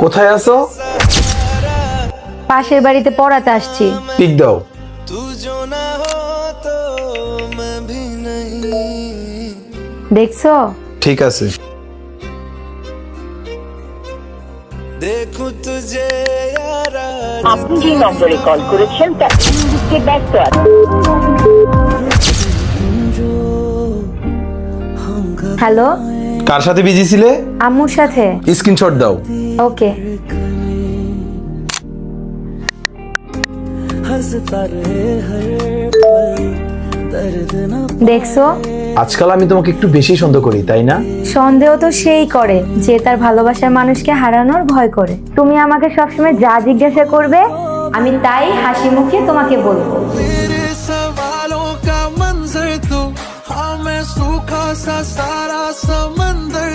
কোথায় আছো? পাশের বাড়িতে পড়াতে আসছি। পিক দাও। দেখছো? ঠিক আছে। আপনি যে নম্বরে কল করেছেন তা এই মুহূর্তে ব্যস্ত আছে। হ্যালো, কার সাথে বিজি ছিলে? আম্মুর সাথে। স্ক্রিনশট দাও। ওকে। দেখছো, আজকাল আমি তোমাকে একটু বেশি সন্দেহ করি, তাই না? সন্দেহ তো সেই করে যে তার ভালোবাসার মানুষকে হারানোর ভয় করে। তুমি আমাকে সবসময় যা জিজ্ঞাসা করবে আমি তাই হাসি মুখে তোমাকে বলবো। तेरे सवालों का मंजर तो हाँ मैं सूखा सा सारा समंदर